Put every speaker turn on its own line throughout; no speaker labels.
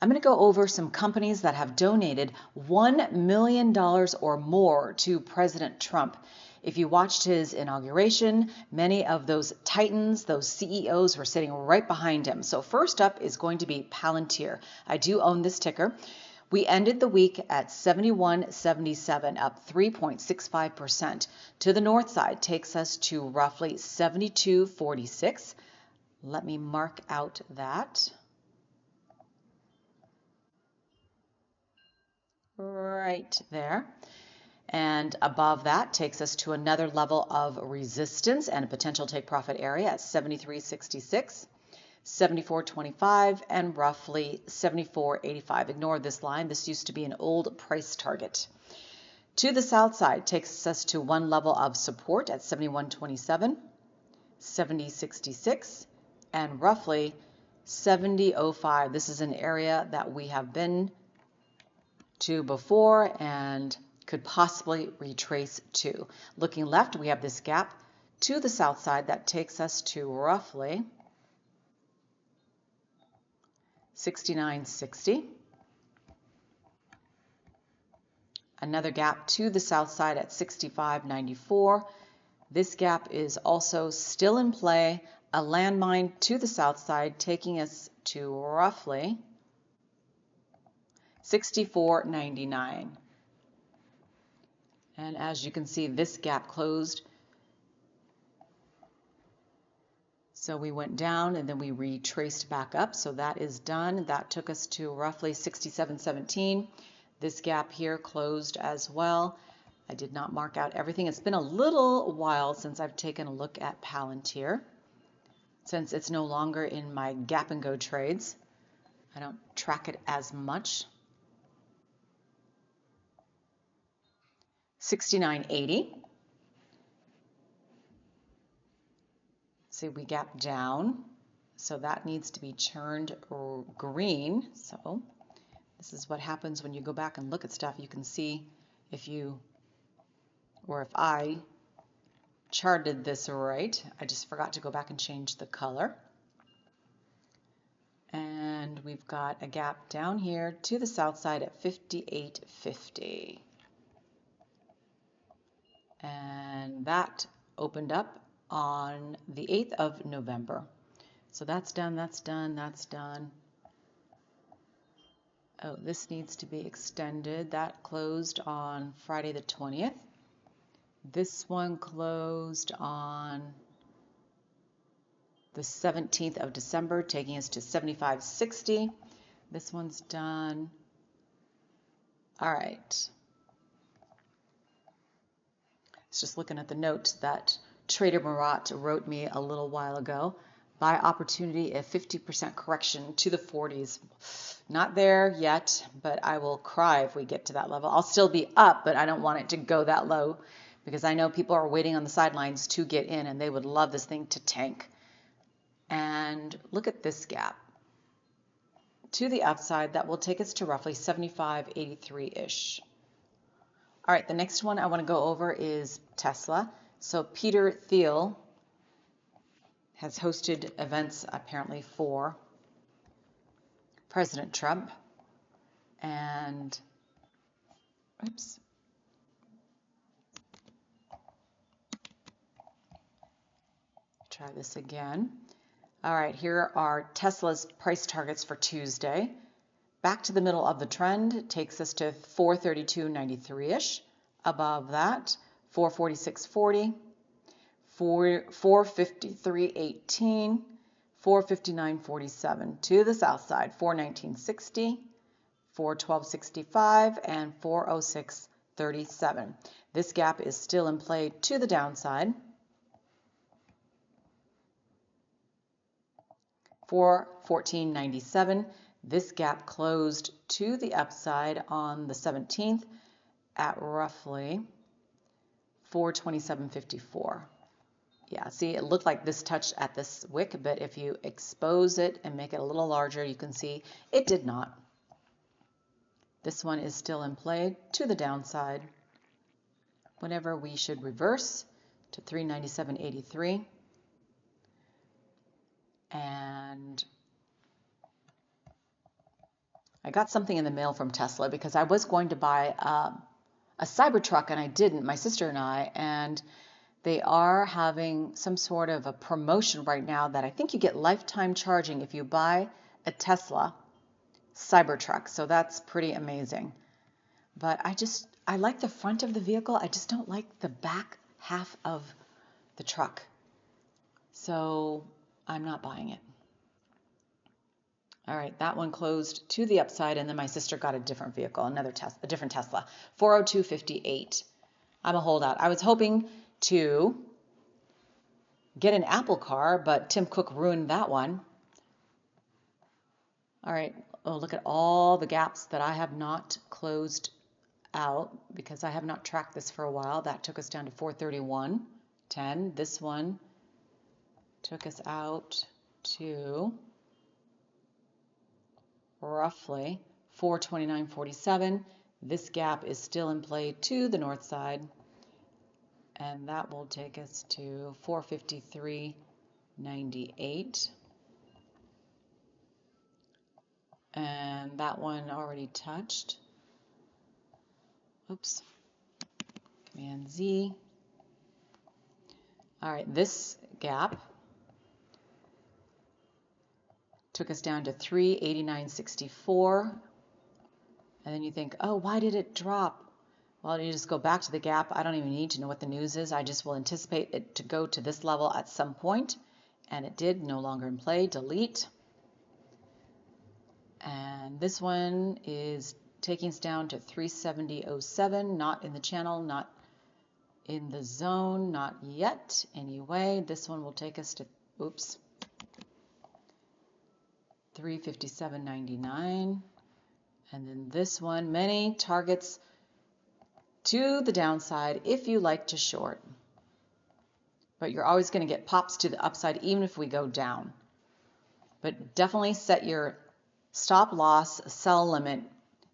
I'm going to go over some companies that have donated $1 million or more to President Trump. If you watched his inauguration, many of those titans, those CEOs were sitting right behind him. So first up is going to be Palantir. I do own this ticker. We ended the week at 71.77, up 3.65%. To the north side takes us to roughly 72.46. Let me mark out that. Right there. And above that takes us to another level of resistance and a potential take profit area at 73.66, 74.25, and roughly 74.85. Ignore this line. This used to be an old price target. To the south side takes us to one level of support at 71.27, 70.66, and roughly 70.05. This is an area that we have been to before and could possibly retrace to. Looking left, we have this gap to the south side that takes us to roughly 69.60. Another gap to the south side at 65.94. This gap is also still in play. A landmine to the south side taking us to roughly 64.99. And as you can see, this gap closed. So we went down and then we retraced back up. So that is done. That took us to roughly 67.17. This gap here closed as well. I did not mark out everything. It's been a little while since I've taken a look at Palantir, since it's no longer in my gap and go trades. I don't track it as much. 69.80. See, we gap down, so that needs to be churned green. So this is what happens when you go back and look at stuff. You can see if you, or if I charted this right. I just forgot to go back and change the color. And we've got a gap down here to the south side at 58.50. And that opened up on the 8th of November. So that's done, that's done, that's done. Oh, this needs to be extended. That closed on Friday the 20th. This one closed on the 17th of December, taking us to 75.60. This one's done. All right. Just looking at the note that Trader Murat wrote me a little while ago. Buy opportunity, a 50% correction to the 40s. Not there yet, but I will cry if we get to that level. I'll still be up, but I don't want it to go that low because I know people are waiting on the sidelines to get in and they would love this thing to tank. And look at this gap to the upside. That will take us to roughly 75.83-ish. All right, the next one I want to go over is Tesla. So Peter Thiel has hosted events apparently for President Trump. And, oops. Try this again. All right, here are Tesla's price targets for Tuesday. Back to the middle of the trend takes us to 432.93-ish. Above that, 446.40, 453.18, 459.47. To the south side, 419.60, 412.65, and 406.37. This gap is still in play to the downside. 414.97. This gap closed to the upside on the 17th at roughly 427.54. Yeah, see, it looked like this touched at this wick, but if you expose it and make it a little larger, you can see it did not. This one is still in play to the downside. Whenever we should reverse to 397.83. And I got something in the mail from Tesla because I was going to buy a Cybertruck and I didn't, my sister and I, and they are having some sort of a promotion right now that I think you get lifetime charging if you buy a Tesla Cybertruck. So that's pretty amazing. But I like the front of the vehicle. I just don't like the back half of the truck. So I'm not buying it. All right, that one closed to the upside, and then my sister got a different vehicle, a different Tesla, 402.58. I'm a holdout. I was hoping to get an Apple car, but Tim Cook ruined that one. All right, oh, look at all the gaps that I have not closed out because I have not tracked this for a while. That took us down to 431.10. This one took us out to roughly 429.47. This gap is still in play to the north side, and that will take us to 453.98. And that one already touched. Oops. Command Z. All right, this gap took us down to 389.64. And then you think, oh, why did it drop? Well, you just go back to the gap. I don't even need to know what the news is. I just will anticipate it to go to this level at some point. And it did, no longer in play, delete. And this one is taking us down to 370.07, not in the channel, not in the zone, not yet. Anyway, this one will take us to, oops, 357.99. And then this one, many targets to the downside if you like to short. But you're always going to get pops to the upside even if we go down. But definitely set your stop loss, sell limit,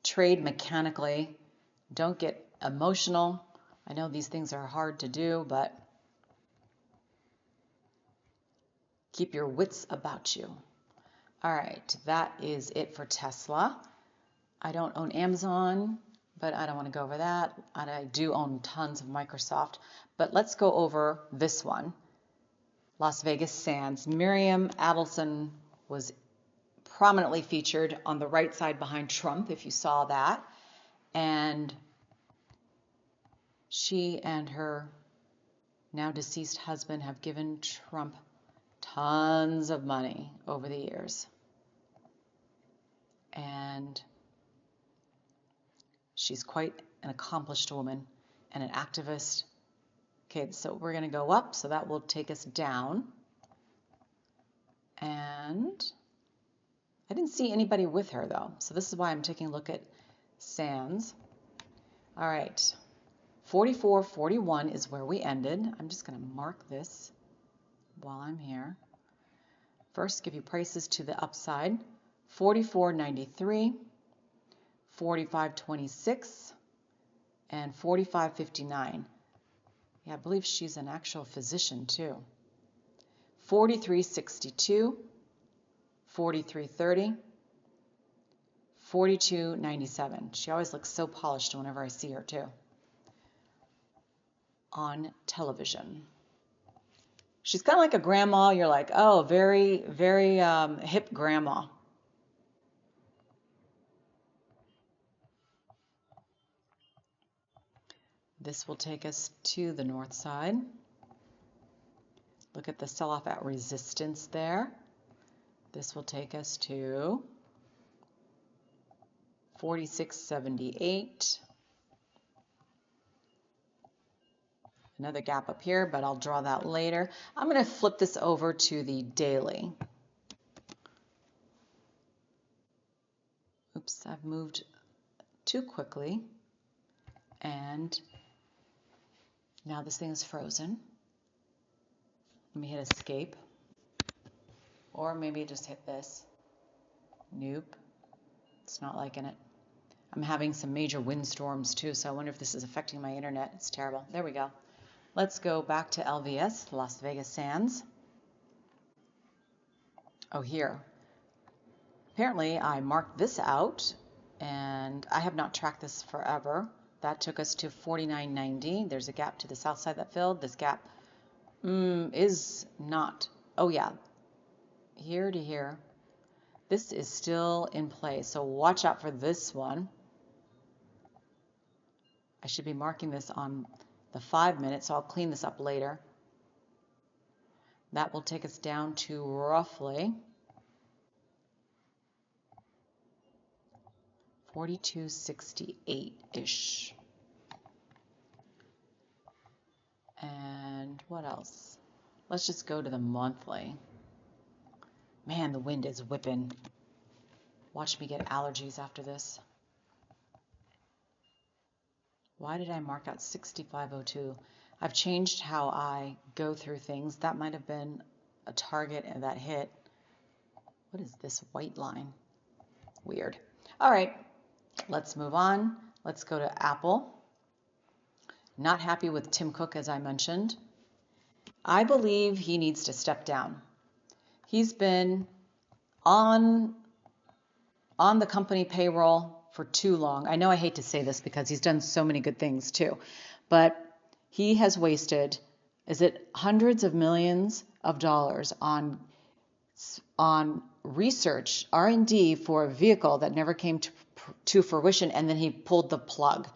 trade mechanically. Don't get emotional. I know these things are hard to do, but keep your wits about you. All right, that is it for Tesla. I don't own Amazon, but I don't want to go over that. And I do own tons of Microsoft. But let's go over this one, Las Vegas Sands. Miriam Adelson was prominently featured on the right side behind Trump, if you saw that. And she and her now deceased husband have given Trump tons of money over the years. And she's quite an accomplished woman and an activist. Okay, so we're going to go up, so that will take us down. And I didn't see anybody with her, though. So this is why I'm taking a look at Sands. All right, 44.41 is where we ended. I'm just going to mark this while I'm here. First, give you prices to the upside. 44.93, 45.26, and 45.59. Yeah, I believe she's an actual physician too. 43.62, 43.30, 42.97. She always looks so polished whenever I see her too. On television. She's kind of like a grandma. You're like, oh, very, very hip grandma. This will take us to the north side. Look at the sell-off at resistance there. This will take us to 46.78. Another gap up here, but I'll draw that later. I'm going to flip this over to the daily. Oops, I've moved too quickly. And now this thing is frozen. Let me hit escape. Or maybe just hit this. Nope. It's not liking it. I'm having some major windstorms too, so I wonder if this is affecting my internet. It's terrible. There we go. Let's go back to LVS, Las Vegas Sands. Oh, here. Apparently I marked this out, and I have not tracked this forever. That took us to 49.90. There's a gap to the south side that filled. This gap is not, oh yeah, here to here. This is still in play, so watch out for this one. I should be marking this on the 5 minutes, so I'll clean this up later. That will take us down to roughly 42.68-ish. And what else? Let's just go to the monthly. Man, the wind is whipping. Watch me get allergies after this. Why did I mark out 65.02? I've changed how I go through things. That might have been a target and that hit. What is this white line? Weird. All right, let's move on. Let's go to Apple. Not happy with Tim Cook, as I mentioned. I believe he needs to step down. He's been on the company payroll for too long. I know I hate to say this because he's done so many good things too, but he has wasted, is it hundreds of millions of dollars on research, R&D for a vehicle that never came to fruition, and then he pulled the plug.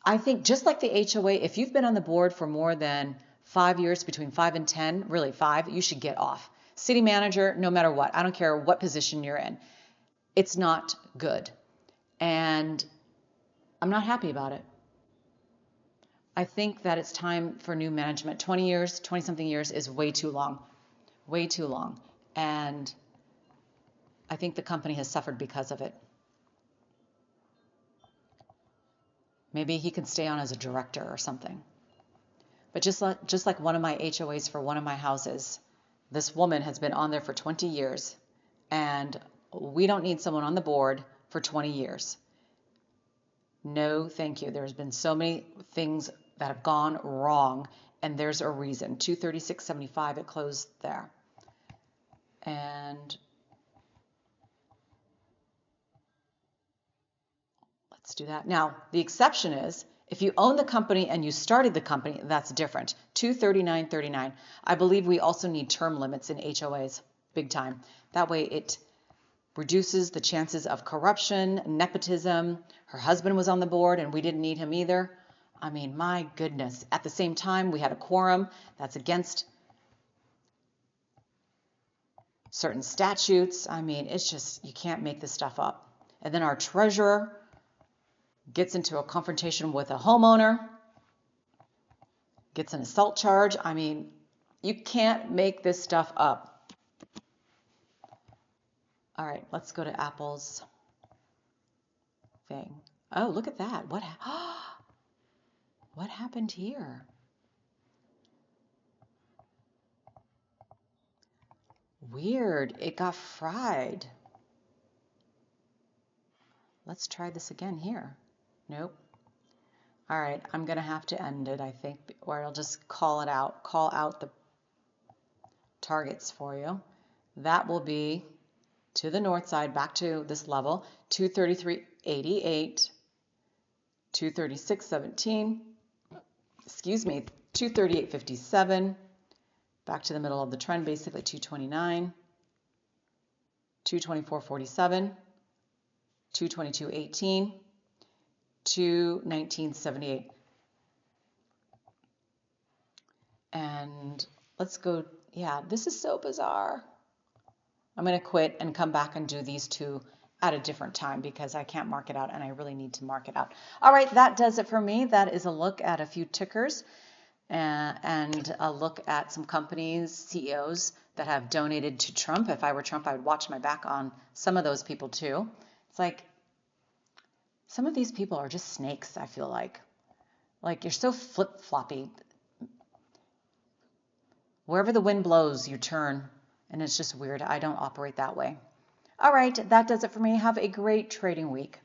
I think just like the HOA, if you've been on the board for more than 5 years, between 5 and 10, really 5, you should get off. City manager, no matter what, I don't care what position you're in. It's not good. And I'm not happy about it. I think that it's time for new management. 20 years, 20-something years is way too long. Way too long. And I think the company has suffered because of it. Maybe he can stay on as a director or something. But just like one of my HOAs for one of my houses, this woman has been on there for 20 years, and we don't need someone on the board for 20 years. No, thank you. There's been so many things that have gone wrong, and there's a reason. 236.75, it closed there. And let's do that. Now, the exception is if you own the company and you started the company, that's different. 239.39. I believe we also need term limits in HOAs, big time. That way it reduces the chances of corruption, nepotism. Her husband was on the board and we didn't need him either. I mean, my goodness. At the same time, we had a quorum that's against certain statutes. I mean, it's just, you can't make this stuff up. And then our treasurer gets into a confrontation with a homeowner, gets an assault charge. I mean, you can't make this stuff up. All right, let's go to Apple's thing. Oh, look at that. What happened here? Weird. It got fried. Let's try this again here. Nope. All right, I'm going to have to end it, I think, or I'll just call it out. Call out the targets for you. That will be to the north side, back to this level, 233.88, 236.17, excuse me, 238.57, back to the middle of the trend, basically 229, 224.47, 222.18, 219.78. And let's go, yeah, this is so bizarre. I'm going to quit and come back and do these two at a different time because I can't mark it out and I really need to mark it out. All right, that does it for me. That is a look at a few tickers and a look at some companies, CEOs that have donated to Trump. If I were Trump, I would watch my back on some of those people too. It's like some of these people are just snakes, I feel like. Like you're so flip-floppy. Wherever the wind blows, you turn. And it's just weird. I don't operate that way. All right, that does it for me. Have a great trading week.